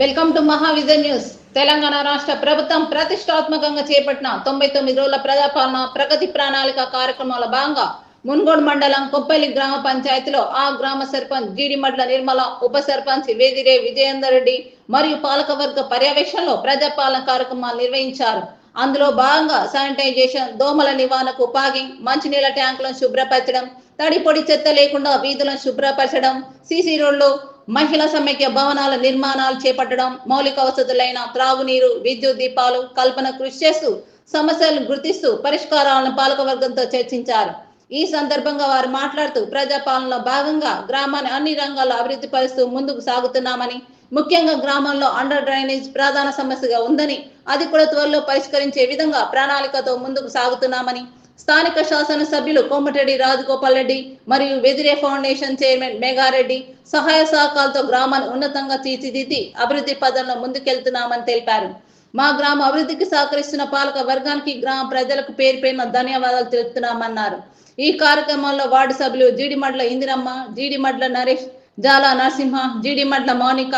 Welcome to Mahavision news. Telangana రాష్ట్ర ప్రభుత్వం ప్రతిష్టాత్మకంగా చేపట్టిన 99 రోజుల ప్రజాపాలన ప్రగతి ప్రణాళిక కార్యక్రమాల భాగంగా మున్గోడు మండలం కొప్పల్లి గ్రామ పంచాయతీలో ఆ గ్రామ సర్పంచ్ జీడిమడ్ల నిర్మల, ఉప సర్పంచ్ వేదిరే విజయేందర్ రెడ్డి మరియు పాలకవర్గ పర్యవేక్షణలో ప్రజాపాలన కార్యక్రమాలు నిర్వహించారు. అందులో భాగంగా శానిటైజేషన్, దోమల నివారణకు పాగింగ్, మంచినీళ్ల ట్యాంకులను శుభ్రపరచడం, తడి పొడి చెత్త లేకుండా వీధులను శుభ్రపరచడం, సీసీ రోడ్లు, మహిళా సమైక్య భవనాల నిర్మాణాలు చేపట్టడం, మౌలిక వసతులైన త్రాగునీరు, విద్యుత్ దీపాలు కల్పన కృషి చేస్తూ సమస్యలను గుర్తిస్తూ పరిష్కారాలను పాలకవర్గంతో చర్చించారు. ఈ సందర్భంగా వారు మాట్లాడుతూ ప్రజాపాలనలో భాగంగా గ్రామాన్ని అన్ని రంగాల్లో అభివృద్ధి పరుస్తూ ముందుకు సాగుతున్నామని, ముఖ్యంగా గ్రామంలో అండర్ డ్రైనేజ్ ప్రధాన సమస్యగా ఉందని, అది కూడా త్వరలో పరిష్కరించే విధంగా ప్రణాళికతో ముందుకు సాగుతున్నామని, స్థానిక శాసనసభ్యులు కోమటిరెడ్డి రాజగోపాల్ రెడ్డి మరియు వెదిరే ఫౌండేషన్ చైర్మన్ మేఘారెడ్డి సహాయ సహకారాలతో గ్రామాన్ని ఉన్నతంగా తీర్చిదిద్ది అభివృద్ధి పదంలో ముందుకెళ్తున్నామని తెలిపారు. మా గ్రామ అభివృద్ధికి సహకరిస్తున్న పాలక వర్గానికి, గ్రామ ప్రజలకు పేరు పేరున ధన్యవాదాలు తెలుపుతున్నామన్నారు. ఈ కార్యక్రమంలో వార్డు సభ్యులు జీడిమడ్ల ఇందిరమ్మ, జీడిమడ్ల నరేష్, జాలా నరసింహ, జీడిమడ్ల మౌనిక,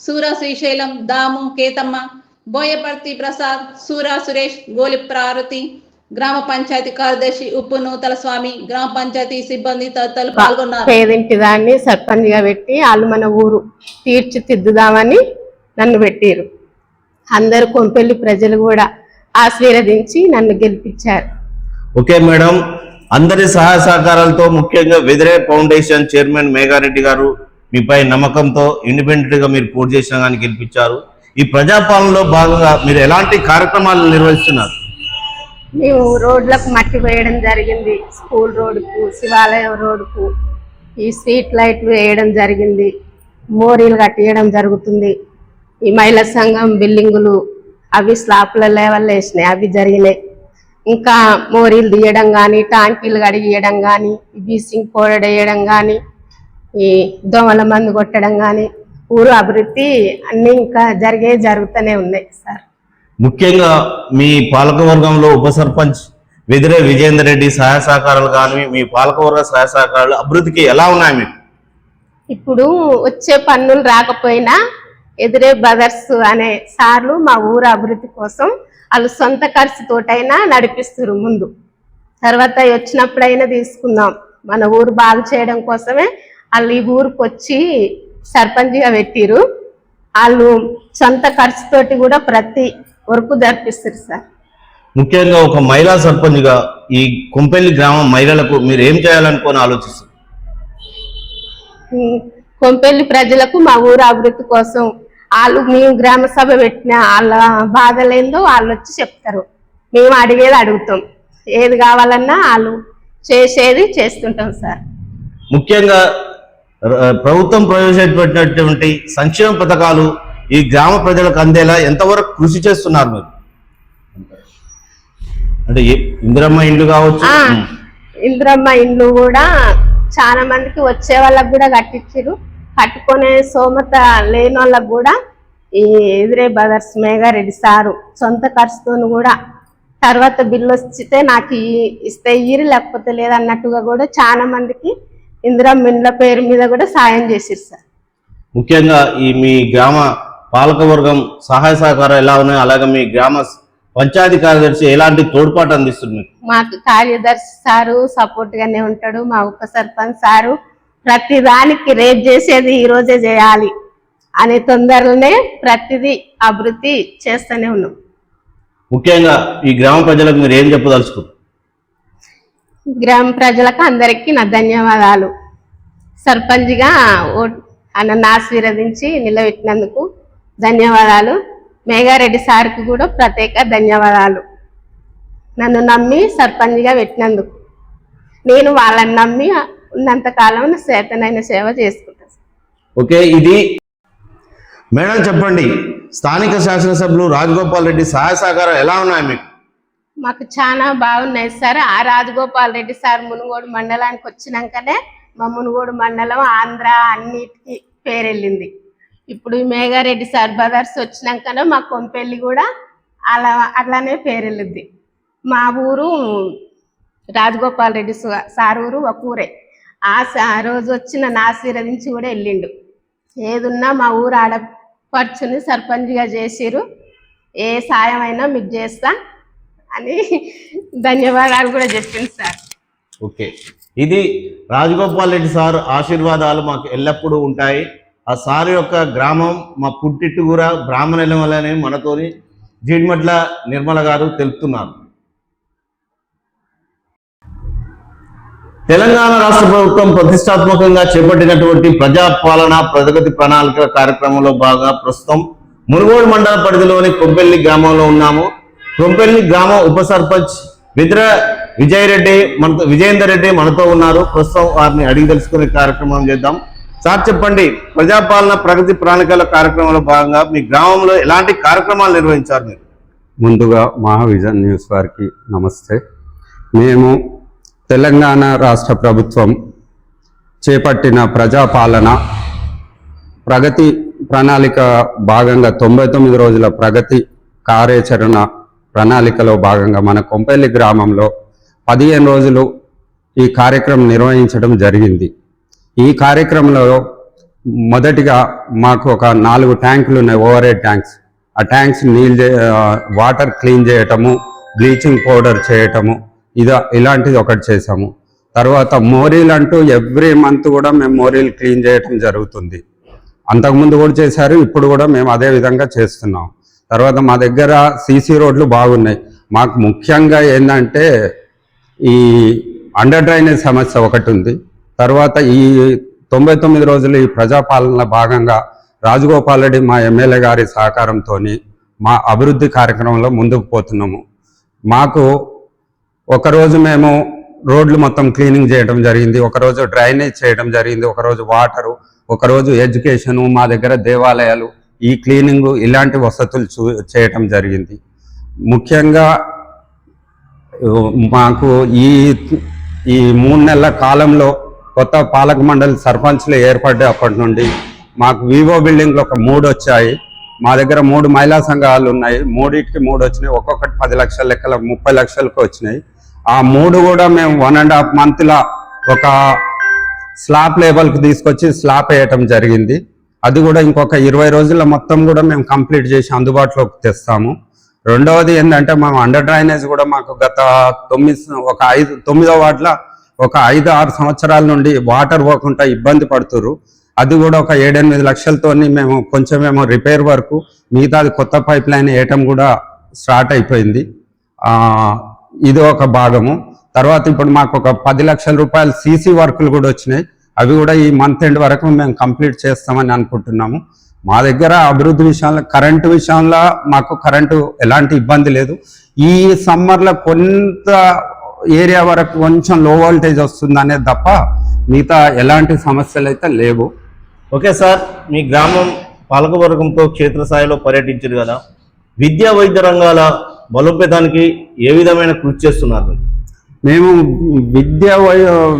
సూరా శ్రీశైలం, దాము, కేతమ్మ, బోయపర్తి ప్రసాద్, సూరా సురేష్, గోలి పార్వతి, గ్రామ పంచాయతీ కార్యదర్శి ఉప్పు నూతల స్వామి, గ్రామ పంచాయతీ సిబ్బంది తదితరులు పాల్గొన్నారు. పేదింటి దాన్ని సర్పంచ్ గా పెట్టి వాళ్ళు మన ఊరు తీర్చిదిద్దుదామని నన్ను పెట్టారు. అందరు కొంపెల్లి ప్రజలు కూడా ఆశీర్వదించి నన్ను గెలిపించారు. ఓకే మేడం, అందరి సహాయ సహకారాలతో ముఖ్యంగా వెదిరే ఫౌండేషన్ చైర్మన్ మేఘారెడ్డి గారు మీపై నమ్మకంతో ఇండిపెండెంట్ గా మీరు పోటీ చేసిన కానీ గెలిపించారు. ఈ ప్రజాపాలనలో భాగంగా మీరు ఎలాంటి కార్యక్రమాలు నిర్వహిస్తున్నారు? మేము రోడ్లకు మట్టి వేయడం జరిగింది, స్కూల్ రోడ్డుకు, శివాలయం రోడ్డుకు ఈ స్ట్రీట్ లైట్లు వేయడం జరిగింది, మోరీలు కట్టియడం జరుగుతుంది. ఈ మహిళా సంఘం బిల్డింగులు అవి స్లాప్ల లెవెల్ వేసినాయి, అవి జరిగినాయి. ఇంకా మోరీలు తీయడం కానీ, టాంకీలు కడిగియడం కానీ, బ్లీచింగ్ పౌడర్ వేయడం కానీ, ఈ దోమల మందు కొట్టడం కానీ, ఊరు అభివృద్ధి అన్నీ ఇంకా జరుగుతూనే ఉన్నాయి సార్. ముఖ్యంగా మీ పాలకవర్గంలో ఉప సర్పంచ్ వెదిరే విజయేందర్ రెడ్డి సహాయ సహకారాలు కానీ, మీ పాలకవర్గ సహాయ సహకారాలు అభివృద్ధికి ఎలా ఉన్నాయి మీకు? ఇప్పుడు వచ్చే పన్నులు రాకపోయినా ఎదిరే బ్రదర్స్ అనే సార్లు మా ఊరు అభివృద్ధి కోసం వాళ్ళు సొంత ఖర్చుతోటైనా నడిపిస్తారు. ముందు తర్వాత వచ్చినప్పుడైనా తీసుకుందాం, మన ఊరు బాగు చేయడం కోసమే వాళ్ళు ఈ ఊరికి వచ్చి సర్పంచ్గా పెట్టిరు. వాళ్ళు సొంత ఖర్చుతోటి కూడా ప్రతి వరకు జరిపిస్తారు సార్. ముఖ్యంగా ఒక మహిళా సర్పంచ్ గా ఈ కొంపెల్లి గ్రామం మహిళలకు మీరు ఏం చేయాలనుకోని ఆలోచిస్తారు? కొంపెల్లి ప్రజలకు మా ఊరు అభివృద్ధి కోసం వాళ్ళు మేము గ్రామ సభ పెట్టిన వాళ్ళ బాధలేందో వాళ్ళు వచ్చి చెప్తారు, మేము అడిగేది అడుగుతాం, ఏది కావాలన్నా వాళ్ళు చేసేది చేస్తుంటాం సార్. ముఖ్యంగా ప్రభుత్వం ప్రవేశపెట్టినటువంటి సంక్షేమ పథకాలు ఈ గ్రామ ప్రజలకు అందేలా ఎంతవరకు కృషి చేస్తున్నారు మీరు? అంటే ఇందిరమ్మ ఇండ్లు కావచ్చు, ఇందిరమ్మ ఇండ్లు కూడా చాలా మందికి వచ్చే వాళ్ళకు కూడా కట్టించారు. కట్టుకునే సోమత లేని వాళ్ళకు కూడా ఈ ఎదిరే బ్రదర్స్ మేఘారెడ్డి సారు సొంత ఖర్చుతో కూడా తర్వాత బిల్లు వస్తే నాకు ఇస్తే ఇయ్యి లేకపోతే లేదన్నట్టుగా కూడా చాలా మందికి ఇందిరమ్మ ఇండ్ల పేరు మీద కూడా సాయం చేశారు సార్. ముఖ్యంగా ఈ మీ గ్రామ పాలకవర్గం సహాయ సహకారం ఎలా ఉన్నాయి, అలాగే మీ గ్రామ పంచాయతీ కార్యదర్శి ఎలాంటి తోడ్పాటు అందిస్తుంది? మాకు కార్యదర్శి సారు సపోర్ట్ గానే ఉంటాడు, మా ఉప సర్పంచ్ సారు ప్రతి దానికి రేపు చేసేది ఈ రోజే చేయాలి అనే తొందరలోనే ప్రతిదీ అభివృద్ధి చేస్తూనే ఉన్నాం. ముఖ్యంగా ఈ గ్రామ ప్రజలకు మీరు ఏం చెప్పదలుచుకున్నారు? గ్రామ ప్రజలకు అందరికీ నా ధన్యవాదాలు. సర్పంచ్గా నన్ను ఆశీర్వదించి నిలబెట్టినందుకు ధన్యవాదాలు. మేఘారెడ్డి సార్కి కూడా ప్రత్యేక ధన్యవాదాలు. నన్ను నమ్మి సర్పంచ్గా పెట్టినందుకు నేను వాళ్ళని నమ్మి ఉన్నంతకాలం చేతనైన సేవ చేసుకుంటాను. ఓకే, ఇది మేడం చెప్పండి, స్థానిక శాసనసభ్యులు రాజగోపాల్ రెడ్డి సహాయ సహకారం ఎలా ఉన్నాయి మీకు? మాకు చాలా బాగున్నాయి సార్. ఆ రాజగోపాల్ రెడ్డి సార్ మునుగోడు మండలానికి వచ్చినాకనే మా మునుగోడు మండలం ఆంధ్ర అన్నిటికీ పేరెళ్ళింది. ఇప్పుడు మేఘారెడ్డి సార్ బ్రదర్స్ వచ్చినాకనే మా కొంపెల్లి కూడా అట్లానే పేరెళ్ళింది. మా ఊరు రాజగోపాల్ రెడ్డి సార్ ఊరు ఒక ఊరే. ఆ రోజు వచ్చి నన్ను ఆశీర్వదించి కూడా వెళ్ళిండు. ఏదున్నా మా ఊరు ఆడ పర్చుని సర్పంచ్గా చేసిరు. ఏ సాయం అయినా మీకు చేస్తా అని ధన్యవాదాలు కూడా చెప్పింది సార్. ఓకే, ఇది రాజగోపాల్ రెడ్డి సార్ ఆశీర్వాదాలు మాకు ఎల్లప్పుడూ ఉంటాయి. ఆ సార్ యొక్క గ్రామం మా పుట్టిట్టుగుర బ్రాహ్మణుల వల్లనే మనతోని జీడిమట్ల నిర్మల గారు తెలుపుతున్నారు. తెలంగాణ రాష్ట్ర ప్రభుత్వం ప్రతిష్టాత్మకంగా చేపట్టినటువంటి ప్రజాపాలన ప్రగతి ప్రణాళిక కార్యక్రమంలో భాగంగా ప్రస్తుతం మునుగోడు మండల పరిధిలోని కొంపెల్లి గ్రామంలో ఉన్నాము. కొంపెల్లి గ్రామ ఉప సర్పంచ్ విజయేందర్ రెడ్డి మనతో ఉన్నారు. ప్రస్తుతం వారిని అడిగి తెలుసుకునే కార్యక్రమం చేద్దాం. సార్ చెప్పండి, ప్రజాపాలన ప్రగతి ప్రణాళికల కార్యక్రమంలో భాగంగా మీ గ్రామంలో ఎలాంటి కార్యక్రమాలు నిర్వహించారు మీరు? ముందుగా మహావిజన్ న్యూస్ వారికి నమస్తే. మేము తెలంగాణ రాష్ట్ర ప్రభుత్వం చేపట్టిన ప్రజాపాలన ప్రగతి ప్రణాళిక భాగంగా 99 రోజుల ప్రగతి కార్యాచరణ ప్రణాళికలో భాగంగా మన కొంపెల్లి గ్రామంలో 15 రోజులు ఈ కార్యక్రమం నిర్వహించడం జరిగింది. ఈ కార్యక్రమంలో మొదటిగా మాకు ఒక 4 ట్యాంకులు ఉన్నాయి, ఓవర్ హెడ్ ట్యాంక్స్. ఆ ట్యాంక్స్ వాటర్ క్లీన్ చేయటము, బ్లీచింగ్ పౌడర్ చేయటము, ఇలాంటిది ఒకటి చేసాము. తర్వాత మోరీలు అంటూ ఎవ్రీ మంత్ కూడా మేము మోరీలు క్లీన్ చేయటం జరుగుతుంది. అంతకుముందు కూడా చేశారు, ఇప్పుడు కూడా మేము అదే విధంగా చేస్తున్నాం. తర్వాత మా దగ్గర సీసీ రోడ్లు బాగున్నాయి. మాకు ముఖ్యంగా ఏంటంటే ఈ అండర్ డ్రైనేజ్ సమస్య ఒకటి ఉంది. తర్వాత ఈ 99 రోజులు ఈ ప్రజాపాలన భాగంగా రాజగోపాల్ రెడ్డి మా ఎమ్మెల్యే గారి సహకారంతో మా అభివృద్ధి కార్యక్రమంలో ముందుకు పోతున్నాము. మాకు ఒకరోజు మేము రోడ్లు మొత్తం క్లీనింగ్ చేయడం జరిగింది, ఒకరోజు డ్రైనేజ్ చేయడం జరిగింది, ఒకరోజు వాటరు, ఒకరోజు ఎడ్యుకేషను, మా దగ్గర దేవాలయాలు, ఈ క్లీనింగు, ఇలాంటి వసతులు చేయటం జరిగింది. ముఖ్యంగా మాకు ఈ 3 నెలల కాలంలో కొత్త పాలక మండలి సర్పంచ్లు ఏర్పడ్డప్పటి నుండి మాకు వివో బిల్డింగ్లు ఒక 3 వచ్చాయి. మా దగ్గర 3 మహిళా సంఘాలు ఉన్నాయి, 3కి 3 వచ్చినాయి. ఒక్కొక్కటి 10 లక్షల లెక్కల 30 లక్షలకు వచ్చినాయి. ఆ 3 కూడా మేము 1.5 మంత్లా ఒక స్లాబ్ లేబల్కి తీసుకొచ్చి స్లాబ్ వేయటం జరిగింది. అది కూడా ఇంకొక 20 రోజుల్లో మొత్తం కూడా మేము కంప్లీట్ చేసి అందుబాటులోకి తెస్తాము. రెండవది ఏంటంటే మేము అండర్ డ్రైనేజ్ కూడా మాకు గత 9వ వార్డులో ఒక 5-6 సంవత్సరాల నుండి వాటర్ పోకుండా ఇబ్బంది పడుతున్నారు. అది కూడా ఒక 7-8 లక్షలతోని మేము కొంచెమేమో రిపేర్ వరకు, మిగతాది కొత్త పైప్ లైన్ వేయటం కూడా స్టార్ట్ అయిపోయింది. ఇది ఒక భాగము. తర్వాత ఇప్పుడు మాకు ఒక 10 లక్షల రూపాయలు సీసీ వర్కులు కూడా వచ్చినాయి. అవి కూడా ఈ మంత్ ఎండ్ వరకు మేము కంప్లీట్ చేస్తామని అనుకుంటున్నాము. మా దగ్గర అభివృద్ధి విషయంలో, కరెంటు విషయంలో మాకు కరెంటు ఎలాంటి ఇబ్బంది లేదు. ఈ సమ్మర్లో కొంత ఏరియా వరకు కొంచెం లో వోల్టేజ్ వస్తుందనే తప్ప మిగతా ఎలాంటి సమస్యలు అయితే లేవు. ఓకే సార్, మీ గ్రామం పాలకవర్గంతో క్షేత్రస్థాయిలో పర్యటించారు కదా, విద్యా వైద్య రంగాల బలోపేతానికి ఏ విధమైన కృషి చేస్తున్నారు? మేము విద్యా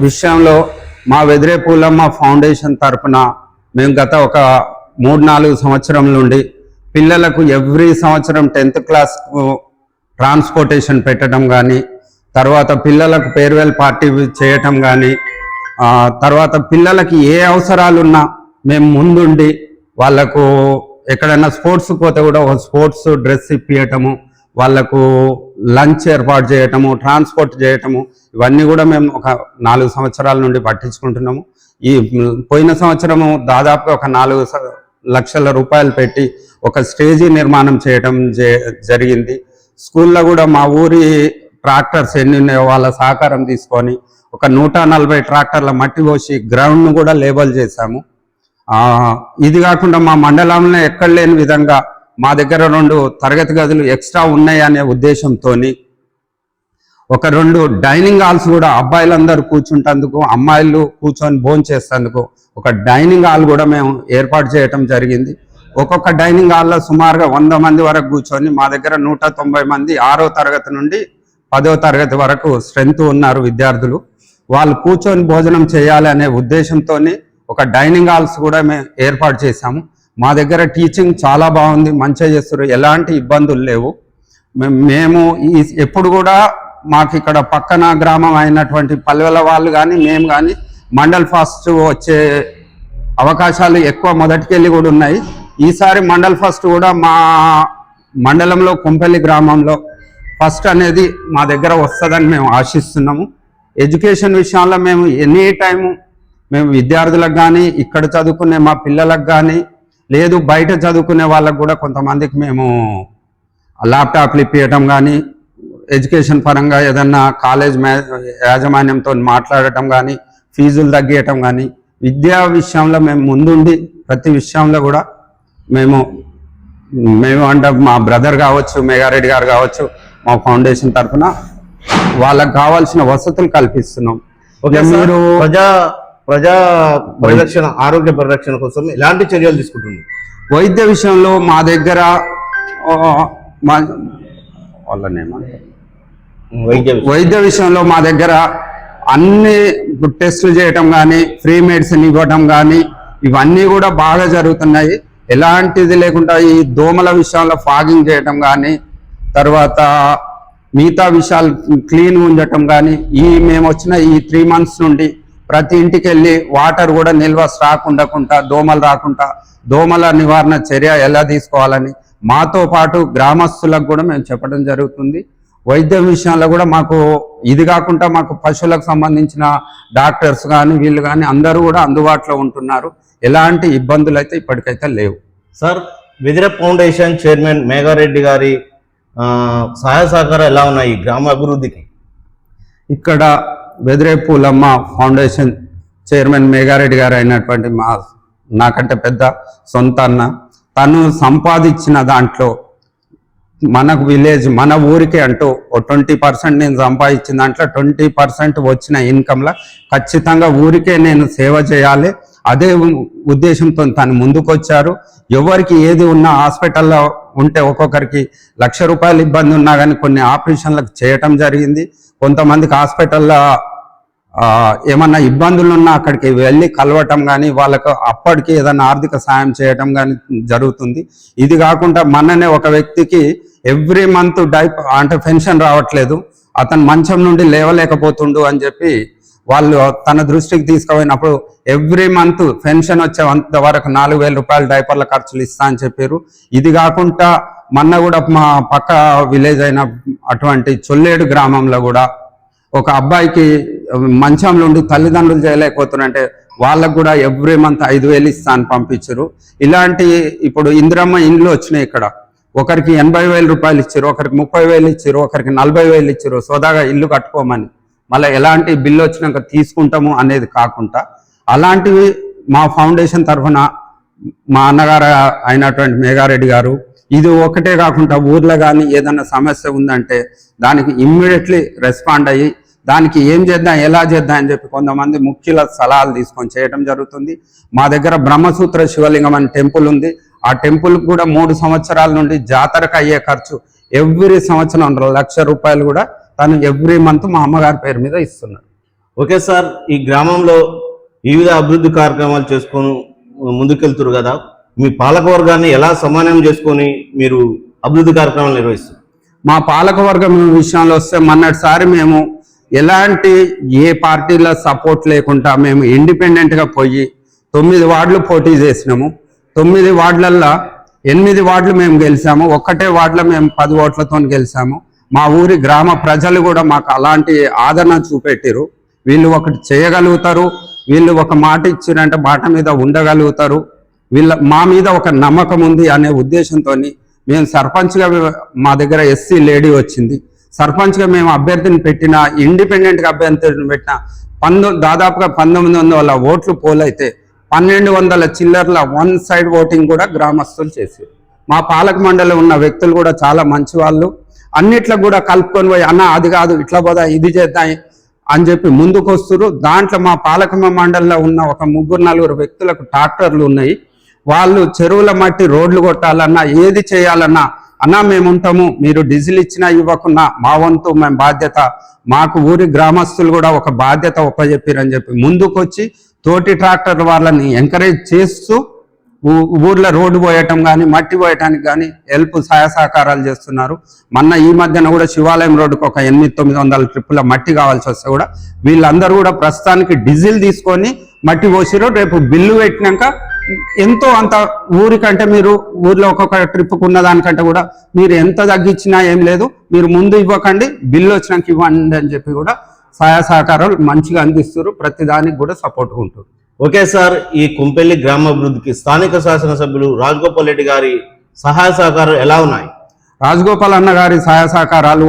విషయంలో మా వెదిరే పూలమ్మ ఫౌండేషన్ తరఫున మేము గత ఒక 3-4 సంవత్సరం నుండి పిల్లలకు ఎవ్రీ సంవత్సరం 10th క్లాస్ ట్రాన్స్పోర్టేషన్ పెట్టడం కానీ, తర్వాత పిల్లలకు ఫేర్వెల్ పార్టీ చేయటం కానీ, తర్వాత పిల్లలకి ఏ అవసరాలున్నా మేము ముందుండి వాళ్ళకు ఎక్కడైనా స్పోర్ట్స్ పోతే కూడా ఒక స్పోర్ట్స్ డ్రెస్ ఇప్పియటము, వాళ్ళకు లంచ్ ఏర్పాటు చేయటము, ట్రాన్స్పోర్ట్ చేయటము, ఇవన్నీ కూడా మేము ఒక 4 సంవత్సరాల నుండి పట్టించుకుంటున్నాము. ఈ పోయిన సంవత్సరము దాదాపుగా ఒక 4 లక్షల రూపాయలు పెట్టి ఒక స్టేజీ నిర్మాణం చేయటం జరిగింది. స్కూల్లో కూడా మా ఊరి ట్రాక్టర్స్ ఎన్ని ఉన్నాయో వాళ్ళ సహకారం తీసుకొని ఒక 140 ట్రాక్టర్ల మట్టి పోసి గ్రౌండ్ను కూడా లేబల్ చేశాము. ఇది కాకుండా మా మండలంలో ఎక్కడ లేని విధంగా మా దగ్గర 2 తరగతి గదులు ఎక్స్ట్రా ఉన్నాయి అనే ఉద్దేశంతో ఒక 2 డైనింగ్ హాల్స్ కూడా అబ్బాయిలందరూ కూర్చుంటేందుకు, అమ్మాయిలు కూర్చొని భోజనం చేసేందుకు ఒక డైనింగ్ హాల్ కూడా మేము ఏర్పాటు చేయటం జరిగింది. ఒక్కొక్క డైనింగ్ హాల్లో సుమారుగా 100 మంది వరకు కూర్చొని, మా దగ్గర 190 మంది 6వ తరగతి నుండి 10వ తరగతి వరకు స్ట్రెంత్ ఉన్నారు విద్యార్థులు. వాళ్ళు కూర్చొని భోజనం చేయాలి అనే ఉద్దేశంతో ఒక డైనింగ్ హాల్స్ కూడా మేము ఏర్పాటు చేశాము. మా దగ్గర టీచింగ్ చాలా బాగుంది, మంచిగా చేస్తారు, ఎలాంటి ఇబ్బందులు లేవు. మేము ఎప్పుడు కూడా మాకు ఇక్కడ పక్కన గ్రామం అయినటువంటి పల్లెల వాళ్ళు కానీ మేము కానీ మండల్ ఫాస్ట్ వచ్చే అవకాశాలు ఎక్కువ మొదటికెళ్ళి కూడా ఉన్నాయి. ఈసారి మండల్ ఫస్ట్ కూడా మా మండలంలో కొంపల్లి గ్రామంలో ఫస్ట్ అనేది మా దగ్గర వస్తుందని మేము ఆశిస్తున్నాము. ఎడ్యుకేషన్ విషయంలో మేము ఎనీ టైము మేము విద్యార్థులకు కానీ ఇక్కడ చదువుకునే మా పిల్లలకు కానీ లేదు బయట చదువుకునే వాళ్ళకు కూడా కొంతమందికి మేము ల్యాప్టాప్లు ఇప్పించడం కానీ ఎడ్యుకేషన్ పరంగా ఏదన్నా కాలేజ్ యాజమాన్యంతో మాట్లాడటం కానీ ఫీజులు తగ్గియటం కానీ విద్యా విషయంలో మేము ముందుండి ప్రతి విషయంలో కూడా మేము అంటే మా బ్రదర్ కావచ్చు, మేఘారెడ్డి గారు కావచ్చు, మా ఫౌండేషన్ తరఫున వాళ్ళకు కావాల్సిన వసతులు కల్పిస్తున్నాం. మీరు ప్రజా పరిరక్షణ, ఆరోగ్య పరిరక్షణ కోసం ఎలాంటి చర్యలు తీసుకుంటున్నారు? వైద్య విషయంలో మా దగ్గర వైద్య విషయంలో మా దగ్గర అన్ని టెస్టులు చేయటం కానీ ఫ్రీ మెడిసిన్ ఇవ్వటం కానీ ఇవన్నీ కూడా బాగా జరుగుతున్నాయి. ఎలాంటిది లేకుండా ఈ దోమల విషయంలో ఫాగింగ్ చేయటం కానీ తర్వాత మిగతా విషయాలు క్లీన్ ఉంచటం కానీ మేము వచ్చిన ఈ 3 months నుండి ప్రతి ఇంటికి వెళ్ళి వాటర్ కూడా నిల్వ స్టాక్ ఉండకుండా దోమలు రాకుండా దోమల నివారణ చర్య ఎలా తీసుకోవాలని మాతో పాటు గ్రామస్తులకు కూడా మేము చెప్పడం జరుగుతుంది. వైద్యం విషయంలో కూడా మాకు ఇది కాకుండా మాకు పశువులకు సంబంధించిన డాక్టర్స్ కానీ వీళ్ళు కానీ అందరూ కూడా అందుబాటులో ఉంటున్నారు. ఎలాంటి ఇబ్బందులు అయితే ఇప్పటికైతే లేవు. Sir, Vedire foundation chairman Megha Reddy గారి సహాయ సహకారం ఎలా ఉన్నాయి గ్రామ అభివృద్ధికి? ఇక్కడ వెదిరే పూలమ్మ ఫౌండేషన్ చైర్మన్ మేఘారెడ్డి గారు అయినటువంటి నాకంటే పెద్ద సొంత అన్న, తను సంపాదించిన దాంట్లో మనకు విలేజ్ మన ఊరికే అంటూ 20% నేను సంపాదించిన దాంట్లో 20% వచ్చిన ఇన్కంలో ఖచ్చితంగా ఊరికే నేను సేవ చేయాలి అదే ఉద్దేశంతో తను ముందుకొచ్చారు. ఎవరికి ఏది ఉన్నా హాస్పిటల్లో ఉంటే ఒక్కొక్కరికి ₹1,00,000 ఇబ్బంది ఉన్నా కానీ కొన్ని ఆపరేషన్లకు చేయటం జరిగింది. కొంతమందికి హాస్పిటల్లో ఏమన్నా ఇబ్బందులు ఉన్నా అక్కడికి వెళ్ళి కలవటం కానీ వాళ్ళకు అప్పటికి ఏదైనా ఆర్థిక సాయం చేయటం కానీ జరుగుతుంది. ఇది కాకుండా మొన్ననే ఒక వ్యక్తికి ఎవ్రీ మంత్ అంటే పెన్షన్ రావట్లేదు, అతను మంచం నుండి లేవలేకపోతుండు అని చెప్పి వాళ్ళు తన దృష్టికి తీసుకుపోయినప్పుడు ఎవ్రీ మంత్ పెన్షన్ వచ్చేంత వరకు ₹4,000 డైపర్ల ఖర్చులు ఇస్తా అని చెప్పారు. ఇది కాకుండా మొన్న కూడా మా పక్క విలేజ్ అయిన అటువంటి చొల్లేడు గ్రామంలో కూడా ఒక అబ్బాయికి మంచంలో ఉండి తల్లిదండ్రులు చేయలేకపోతున్నారంటే వాళ్ళకు కూడా ఎవ్రీ మంత్ 5,000 ఇస్తా అని పంపించారు. ఇలాంటి ఇప్పుడు ఇందిరమ్మ ఇండ్లు వచ్చినాయి. ఇక్కడ ఒకరికి ₹80,000 ఇచ్చారు, ఒకరికి ₹30,000 ఇచ్చారు, ఒకరికి ₹40,000 ఇచ్చారు సోదాగా ఇల్లు కట్టుకోమని. మళ్ళీ ఎలాంటి బిల్లు వచ్చినాక తీసుకుంటాము అనేది కాకుండా అలాంటివి మా ఫౌండేషన్ తరఫున మా అన్నగారు అయినటువంటి మేఘారెడ్డి గారు ఇది ఒకటే కాకుండా ఊర్లో కానీ ఏదన్నా సమస్య ఉందంటే దానికి ఇమ్మీడియట్లీ రెస్పాండ్ అయ్యి దానికి ఏం చేద్దాం ఎలా చేద్దాం అని చెప్పి కొంతమంది ముఖ్యుల సలహాలు తీసుకొని చేయడం జరుగుతుంది. మా దగ్గర బ్రహ్మసూత్ర శివలింగం అనే టెంపుల్ ఉంది. ఆ టెంపుల్కి కూడా 3 సంవత్సరాల నుండి జాతరకు అయ్యే ఖర్చు ఎవ్రీ సంవత్సరం ₹1,00,000 కూడా తను ఎవ్రీ మంత్ మా అమ్మగారి పేరు మీద ఇస్తున్నారు. ఓకే సార్, ఈ గ్రామంలో వివిధ అభివృద్ధి కార్యక్రమాలు చేసుకొని ముందుకెళ్తున్నారు కదా, మీ పాలకవర్గాన్ని ఎలా సమన్వయం చేసుకొని మీరు అభివృద్ధి కార్యక్రమాలు నిర్వహిస్తారు? మా పాలకవర్గం విషయంలో వస్తే మొన్నటిసారి మేము ఎలాంటి ఏ పార్టీల సపోర్ట్ లేకుండా మేము ఇండిపెండెంట్గా పోయి 9 వార్డులు పోటీ చేసినాము. 9 వార్డులల్లో 8 వార్డులు మేము గెలిచాము. ఒక్కటే వార్డులో మేము 10 ఓట్లతో గెలిచాము. మా ఊరి గ్రామ ప్రజలు కూడా మాకు అలాంటి ఆదరణ చూపెట్టారు. వీళ్ళు ఒకటి చేయగలుగుతారు, వీళ్ళు ఒక మాట ఇచ్చారంటే మాట మీద ఉండగలుగుతారు, మా మీద ఒక నమ్మకం ఉంది అనే ఉద్దేశంతో మేము సర్పంచ్గా మా దగ్గర ఎస్సీ లేడీ వచ్చింది. సర్పంచ్గా మేము అభ్యర్థిని పెట్టిన ఇండిపెండెంట్గా అభ్యర్థిని పెట్టిన దాదాపుగా 1900 ఓట్లు పోలైతే 1200 చిల్లర్ల 1 సైడ్ ఓటింగ్ కూడా గ్రామస్తులు చేశారు. మా పాలక మండలి ఉన్న వ్యక్తులు కూడా చాలా మంచి వాళ్ళు, అన్నిట్లో కూడా కలుపుకొని పోయి అన్న అది కాదు ఇట్లా పోదా ఇది చేద్దాం అని చెప్పి ముందుకు వస్తారు. దాంట్లో మా పాలక మండలిలో ఉన్న ఒక 3-4 వ్యక్తులకు ట్రాక్టర్లు ఉన్నాయి. వాళ్ళు చెరువుల మట్టి రోడ్లు కొట్టాలన్నా ఏది చేయాలన్నా అన్నా మేము ఉంటాము, మీరు డీజిల్ ఇచ్చినా ఇవ్వకున్నా మా వంతు మేము బాధ్యత, మాకు ఊరి గ్రామస్తులు కూడా ఒక బాధ్యత ఒప్పజెప్పారని చెప్పి ముందుకొచ్చి తోటి ట్రాక్టర్ వాళ్ళని ఎంకరేజ్ చేస్తూ ఊర్లో రోడ్డు పోయటం కానీ మట్టి పోయటానికి కానీ హెల్ప్ సహాయ సహకారాలు చేస్తున్నారు. మొన్న ఈ మధ్యన కూడా శివాలయం రోడ్డుకు ఒక 800-900 ట్రిప్పుల మట్టి కావాల్సి వస్తే కూడా వీళ్ళందరూ కూడా ప్రస్తుతానికి డీజిల్ తీసుకొని మట్టి పోసిరు. రేపు బిల్లు పెట్టినాక ఎంతో అంత ఊరికంటే మీరు ఊర్లో ఒక్కొక్క ట్రిప్కు ఉన్న దానికంటే కూడా మీరు ఎంత తగ్గించినా ఏం లేదు, మీరు ముందు ఇవ్వకండి, బిల్లు వచ్చినాక ఇవ్వండి అని చెప్పి కూడా సహాయ సహకారాలు మంచిగా అందిస్తారు. ప్రతి దానికి కూడా సపోర్ట్గా ఉంటుంది. ఓకే సార్, ఈ కుంపెల్లి గ్రామాభివృద్ధికి స్థానిక శాసనసభ్యులు రాజగోపాల్ రెడ్డి గారి సహాయ సహకారాలు ఎలా ఉన్నాయి? రాజగోపాల్ అన్న గారి సహాయ సహకారాలు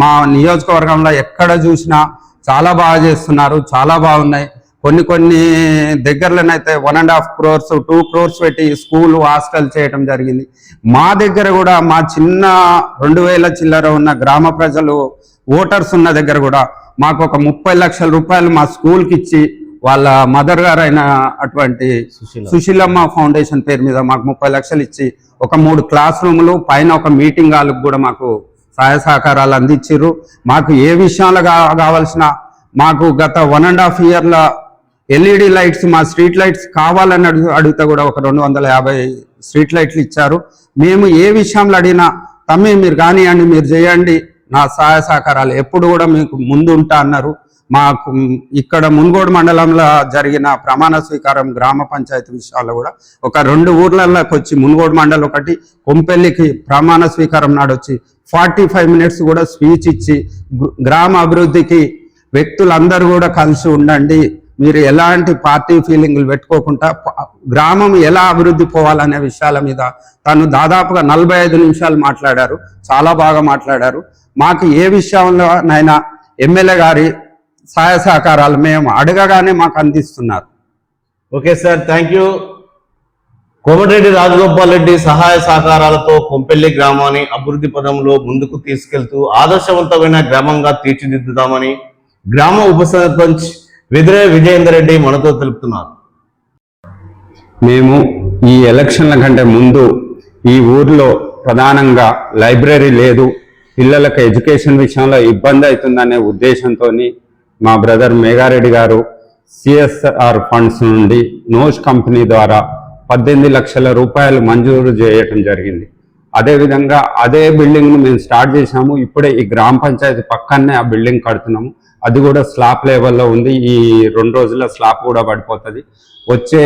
మా నియోజకవర్గంలో ఎక్కడ చూసినా చాలా బాగా చేస్తున్నారు, చాలా బాగున్నాయి. కొన్ని దగ్గరలోనైతే 1.5 crores 2 crores పెట్టి స్కూల్ హాస్టల్ చేయడం జరిగింది. మా దగ్గర కూడా మా చిన్న 2000 చిల్లర ఉన్న గ్రామ ప్రజలు ఓటర్స్ ఉన్న దగ్గర కూడా మాకు ఒక 30 లక్షల రూపాయలు మా స్కూల్కి ఇచ్చి వాళ్ళ మదర్ గారు అయిన అటువంటి సుశీలమ్మ ఫౌండేషన్ పేరు మీద మాకు 30 లక్షలు ఇచ్చి ఒక 3 క్లాస్ రూములు పైన ఒక మీటింగ్ హాల్కి కూడా మాకు సహాయ సహకారాలు అందించారు. మాకు ఏ విషయాలు కావాల్సిన మాకు గత 1.5 yearల LED లైట్స్ మా స్ట్రీట్ లైట్స్ కావాలని అడిగితే కూడా ఒక 250 స్ట్రీట్ లైట్లు ఇచ్చారు. మేము ఏ విషయంలో అడిగినా తమ్మి మీరు కానివ్వండి, మీరు చేయండి, నా సహాయ సహకారాలు ఎప్పుడు కూడా మీకు ముందు ఉంటా అన్నారు. మాకు ఇక్కడ మున్గోడు మండలంలో జరిగిన ప్రమాణ స్వీకారం గ్రామ పంచాయతీ విషయాల్లో కూడా ఒక 2 ఊర్లలోకి వచ్చి మున్గోడు మండలం ఒకటి కొంపెల్లికి ప్రమాణ స్వీకారం నాడు వచ్చి 45 minutes కూడా స్పీచ్ ఇచ్చి గ్రామ అభివృద్ధికి వ్యక్తులందరూ కూడా కలిసి ఉండండి, మీరు ఎలాంటి పార్టీ ఫీలింగ్లు పెట్టుకోకుండా గ్రామం ఎలా అభివృద్ధి పోవాలనే విషయాల మీద తను దాదాపుగా 45 నిమిషాలు మాట్లాడారు. చాలా బాగా మాట్లాడారు. మాకు ఏ విషయంలోనైనా ఎమ్మెల్యే గారి సహాయ సహకారాలు మేము అడగగానే మాకు అందిస్తున్నారు. Okay sir, thank you. Komatireddy Rajagopal Reddy సహాయ సహకారాలతో కొంపెల్లి గ్రామాన్ని అభివృద్ధి పదంలో ముందుకు తీసుకెళ్తూ ఆదర్శవంతమైన గ్రామంగా తీర్చిదిద్దుదామని గ్రామ ఉప సర్పంచ్ వెదిరే విజయేందర్ రెడ్డి మనతో తెలుపుతున్నారు. మేము ఈ ఎలక్షన్ల కంటే ముందు ఈ ఊర్లో ప్రధానంగా లైబ్రరీ లేదు, పిల్లలకు ఎడ్యుకేషన్ విషయంలో ఇబ్బంది అవుతుందనే ఉద్దేశంతో మా బ్రదర్ మేఘారెడ్డి గారు CSR ఫండ్స్ నుండి నోష్ కంపెనీ ద్వారా 18 లక్షల రూపాయలు మంజూరు చేయటం జరిగింది. అదేవిధంగా అదే బిల్డింగ్ను మేము స్టార్ట్ చేసాము. ఇప్పుడే ఈ గ్రామ పంచాయతీ పక్కనే ఆ బిల్డింగ్ కడుతున్నాము. అది కూడా స్లాబ్ లెవెల్లో ఉంది. ఈ 2 రోజుల స్లాబ్ కూడా పడిపోతుంది. వచ్చే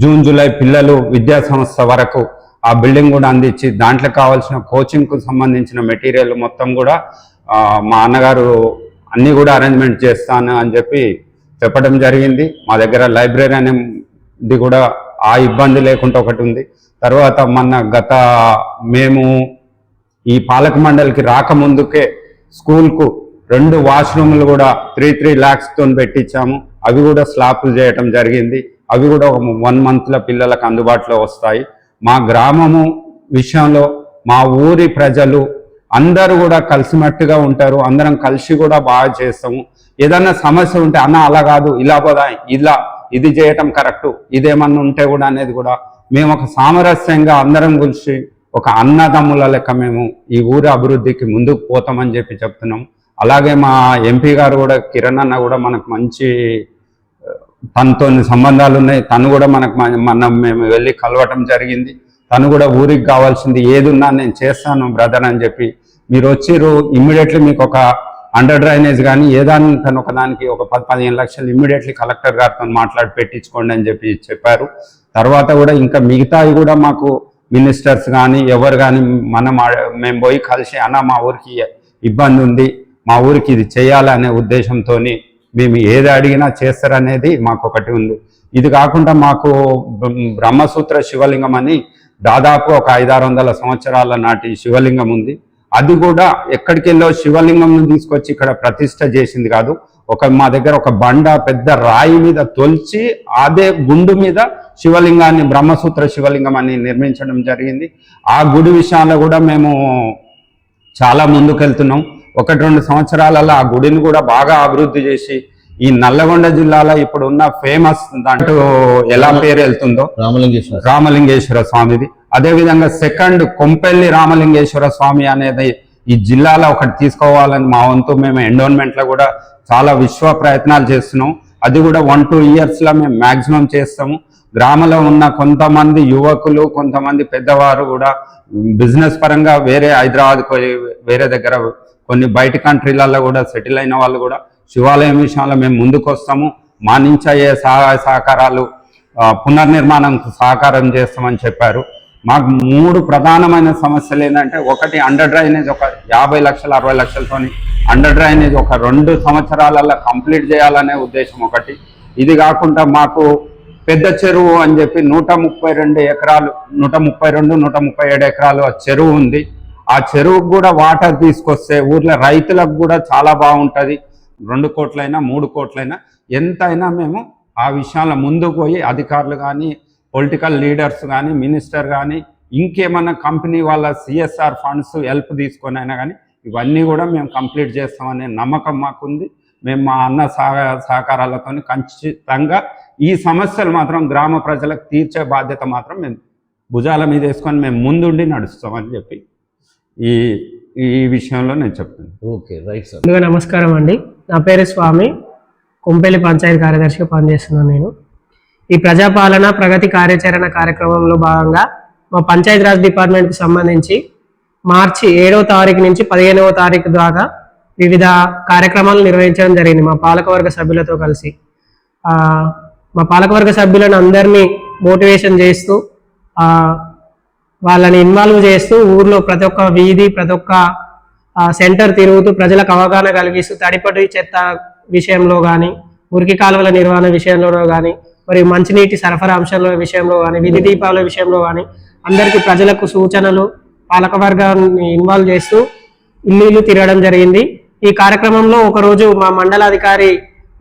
జూన్ జూలై పిల్లలు విద్యా సంస్థ వరకు ఆ బిల్డింగ్ కూడా అందించి దాంట్లో కావాల్సిన కోచింగ్కు సంబంధించిన మెటీరియల్ మొత్తం కూడా మా అన్నగారు అన్నీ కూడా అరేంజ్మెంట్ చేస్తాను అని చెప్పి చెప్పడం జరిగింది. మా దగ్గర లైబ్రరీ అనేది కూడా ఆ ఇబ్బంది లేకుండా ఒకటి ఉంది. తర్వాత మేము ఈ పాలక మండలికి రాకముందుకే స్కూల్కు 2 వాష్రూమ్లు కూడా 3 lakhs పెట్టించాము. అవి కూడా స్లాబ్లు చేయటం జరిగింది. అవి కూడా 1 monthలో పిల్లలకు అందుబాటులో వస్తాయి. మా గ్రామము విషయంలో మా ఊరి ప్రజలు అందరూ కూడా కలిసిమట్టుగా ఉంటారు. అందరం కలిసి కూడా బాగా చేస్తాము. ఏదన్నా సమస్య ఉంటే అన్న అలా కాదు, ఇలా పోదా, ఇది చేయటం కరెక్టు, ఇదేమన్నా ఉంటే కూడా అనేది కూడా మేము ఒక సామరస్యంగా అందరం కలిసి ఒక అన్నదమ్ముల లెక్క మేము ఈ ఊరి అభివృద్ధికి ముందుకు పోతామని చెప్పి చెప్తున్నాం. అలాగే మా ఎంపీ గారు కూడా కిరణ్ అన్న కూడా మనకు మంచి తనతో సంబంధాలు ఉన్నాయి. తను కూడా మేము వెళ్ళి కలవటం జరిగింది. తను కూడా ఊరికి కావాల్సింది ఏది ఉన్నా నేను చేస్తాను బ్రదర్ అని చెప్పి, మీరు వచ్చిర్రు ఇమ్మీడియట్లీ మీకు ఒక అండర్ డ్రైనేజ్ కానీ ఏదాన్ని తను ఒకదానికి ఒక 10-15 లక్షలు ఇమ్మీడియట్లీ కలెక్టర్ గారితో మాట్లాడి పెట్టించుకోండి అని చెప్పి చెప్పారు. తర్వాత కూడా ఇంకా మిగతావి కూడా మాకు మినిస్టర్స్ కానీ ఎవరు కానీ మేము పోయి కలిసి అన్న మా ఊరికి ఇబ్బంది ఉంది, మా ఊరికి ఇది చేయాలనే ఉద్దేశంతో మేము ఏది అడిగినా చేస్తారనేది మాకు ఒకటి ఉంది. ఇది కాకుండా మాకు బ్రహ్మసూత్ర శివలింగం అని దాదాపు ఒక 500-600 సంవత్సరాల నాటి శివలింగం ఉంది. అది కూడా ఎక్కడికి వెళ్ళో శివలింగం తీసుకొచ్చి ఇక్కడ ప్రతిష్ట చేసింది కాదు. మా దగ్గర ఒక బండ పెద్ద రాయి మీద తొలిచి అదే గుండు మీద శివలింగాన్ని బ్రహ్మసూత్ర శివలింగం అని నిర్మించడం జరిగింది. ఆ గుడి విషయాల్లో కూడా మేము చాలా ముందుకెళ్తున్నాం. 1-2 సంవత్సరాలలో ఆ గుడిని కూడా బాగా అభివృద్ధి చేసి ఈ నల్లగొండ జిల్లాలో ఇప్పుడు ఉన్న ఫేమస్ దాంట్లో ఎలా పేరు వెళ్తుందో రామలింగేశ్వర స్వామిది, అదేవిధంగా 2nd కొంపెల్లి రామలింగేశ్వర స్వామి అనేది ఈ జిల్లాలో ఒకటి తీసుకోవాలని మా వంతు మేము ఎండోన్మెంట్లో కూడా చాలా విశ్వ ప్రయత్నాలు చేస్తున్నాం. అది కూడా 1-2 yearsలో మేము మ్యాక్సిమం చేస్తాము. గ్రామంలో ఉన్న కొంతమంది యువకులు, కొంతమంది పెద్దవారు కూడా బిజినెస్ పరంగా వేరే హైదరాబాద్ వేరే దగ్గర కొన్ని బయట కంట్రీలలో కూడా సెటిల్ అయిన వాళ్ళు కూడా శివాలయం విషయంలో మేము ముందుకు వస్తాము. మా నుంచి అయ్యే సహాయ సహకారాలు పునర్నిర్మాణంకు సహకారం చేస్తామని చెప్పారు. మాకు 3 ప్రధానమైన సమస్యలు ఏంటంటే, ఒకటి అండర్ డ్రైనేజ్ ఒక 50 లక్షలు 60 లక్షలతోని అండర్ డ్రైనేజ్ ఒక 2 సంవత్సరాలలో కంప్లీట్ చేయాలనే ఉద్దేశం ఒకటి. ఇది కాకుండా మాకు పెద్ద చెరువు అని చెప్పి 132 ఎకరాలు 137 ఎకరాలు ఆ చెరువు ఉంది. ఆ చెరువుకు కూడా వాటర్ తీసుకొస్తే ఊర్లో రైతులకు కూడా చాలా బాగుంటుంది. 2 కోట్లైనా 3 కోట్లైనా ఎంతైనా మేము ఆ విషయాల్లో ముందుకు పోయి అధికారులు కానీ, పొలిటికల్ లీడర్స్ కానీ, మినిస్టర్ కానీ, ఇంకేమన్నా కంపెనీ వాళ్ళ CSR ఫండ్స్ హెల్ప్ తీసుకొని అయినా కానీ ఇవన్నీ కూడా మేము కంప్లీట్ చేస్తామనే నమ్మకం మాకుంది. మేము మా అన్న సహకారాలతో ఖచ్చితంగా ఈ సమస్యలు మాత్రం గ్రామ ప్రజలకు తీర్చే బాధ్యత మాత్రం మేము భుజాల మీద వేసుకొని మేము ముందుండి నడుస్తామని చెప్పి ఈ విషయంలో నేను చెప్తాను. Okay, right sir. ముందుగా నమస్కారం అండి. నా పేరు స్వామి, కొంపెల్లి పంచాయతీ కార్యదర్శిగా పనిచేస్తున్నాను నేను. ఈ ప్రజాపాలన ప్రగతి కార్యాచరణ కార్యక్రమంలో భాగంగా మా పంచాయతీరాజ్ డిపార్ట్మెంట్కి సంబంధించి మార్చి 7వ తారీఖు నుంచి 15వ తారీఖు దాకా వివిధ కార్యక్రమాలు నిర్వహించడం జరిగింది మా పాలకవర్గ సభ్యులతో కలిసి. మా పాలకవర్గ సభ్యులను అందరినీ మోటివేషన్ చేస్తూ వాళ్ళని ఇన్వాల్వ్ చేస్తూ ఊర్లో ప్రతి ఒక్క వీధి ప్రతి ఒక్క సెంటర్ తిరుగుతూ ప్రజలకు అవగాహన కలిగిస్తూ తడిపడి చెత్త విషయంలో కానీ, మురికి కాలువల నిర్వహణ విషయంలో కానీ, మరియు మంచినీటి సరఫరా అంశాల విషయంలో కానీ, విధి దీపాల విషయంలో కానీ అందరికీ ప్రజలకు సూచనలు పాలకవర్గాన్ని ఇన్వాల్వ్ చేస్తూ ఇల్లు తిరగడం జరిగింది. ఈ కార్యక్రమంలో ఒకరోజు మా మండలాధికారి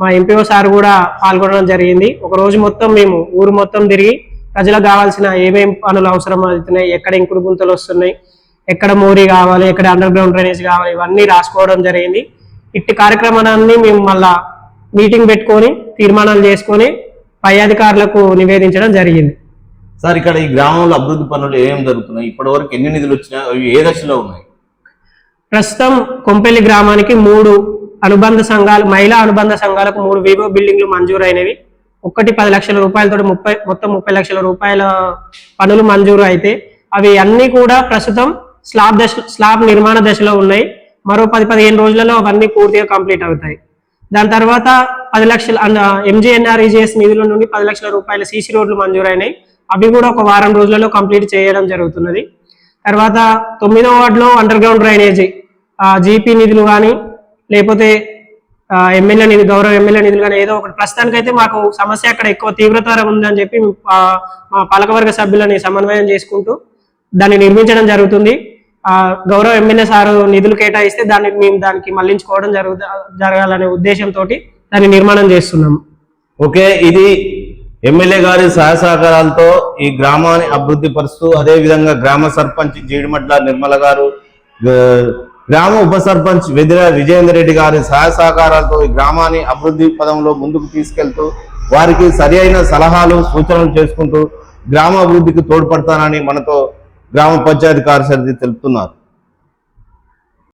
మా ఎంపీఓ సార్ కూడా పాల్గొనడం జరిగింది. ఒకరోజు మొత్తం మేము ఊరు మొత్తం తిరిగి ప్రజలకు కావాల్సిన ఏమేం పనులు అవసరం అవుతున్నాయి, ఎక్కడ ఇంకుడు గుంతలు వస్తున్నాయి, ఎక్కడ మోరీ కావాలి, ఎక్కడ అండర్ గ్రౌండ్ డ్రైనేజ్ కావాలి, ఇవన్నీ రాసుకోవడం జరిగింది. ఇట్టి కార్యక్రమాన్ని మేము మళ్ళా మీటింగ్ పెట్టుకొని తీర్మానాలు చేసుకొని పై అధికారులకు నివేదించడం జరిగింది. సార్, ఇక్కడ ఈ గ్రామంలో అభివృద్ధి పనులు ఏమేమి జరుగుతున్నాయి, ఇప్పటి వరకు ఎన్ని నిధులు వచ్చినాయి, అవి ఏ దశలో ఉన్నాయి? ప్రస్తుతం కొంపెల్లి గ్రామానికి 3 అనుబంధ సంఘాలు, మహిళా అనుబంధ సంఘాలకు 3 వివో బిల్డింగ్లు మంజూరు అయినవి. ఒకటి 10 లక్షల రూపాయలతో మొత్తం 30 లక్షల రూపాయల పనులు మంజూరు అయితే అవి అన్నీ కూడా ప్రస్తుతం స్లాబ్ నిర్మాణ దశలో ఉన్నాయి. మరో 10-15 రోజులలో అవన్నీ పూర్తిగా కంప్లీట్ అవుతాయి. దాని తర్వాత 10 లక్షల MGNREGS నిధుల నుండి 10 లక్షల రూపాయల CC రోడ్లు మంజూరైనాయి. అవి కూడా ఒక వారం రోజులలో కంప్లీట్ చేయడం జరుగుతున్నది. తర్వాత 9వ వార్డులో అండర్ గ్రౌండ్ డ్రైనేజీ GP నిధులు కానీ, లేకపోతే ఎమ్మెల్యే నిధులు, గౌరవ ఎమ్మెల్యే నిధులు కానీ ఏదో ఒకటి. ప్రస్తుతానికైతే మాకు సమస్య అక్కడ ఎక్కువ తీవ్రతరం ఉందని చెప్పి మా పాలకవర్గ సభ్యులని సమన్వయం చేసుకుంటూ దాన్ని నిర్మించడం జరుగుతుంది. గౌరవ ఎమ్మెల్యే సారు నిధులు కేటాయిస్తే మేము దానికి మళ్లించుకోవడం జరగాలనే ఉద్దేశంతో దాన్ని నిర్మాణం చేస్తున్నాము. ఓకే, ఇది ఎమ్మెల్యే గారి సహాయ సహకారాలతో ఈ గ్రామాన్ని అభివృద్ధి పరుస్తూ, అదే విధంగా గ్రామ సర్పంచ్ జీడిమట్ల నిర్మల గారు, గ్రామ ఉప సర్పంచ్ విజయేందర్ రెడ్డి గారి సహాయ సహకారాలతో ఈ గ్రామాన్ని అభివృద్ధి పదంలో ముందుకు తీసుకెళ్తూ వారికి సరి అయిన సలహాలు సూచనలు చేసుకుంటూ గ్రామ అభివృద్ధికి తోడ్పడతానని మనతో గ్రామ పంచాయతీ కార్యదర్శి తెలుపుతున్నారు.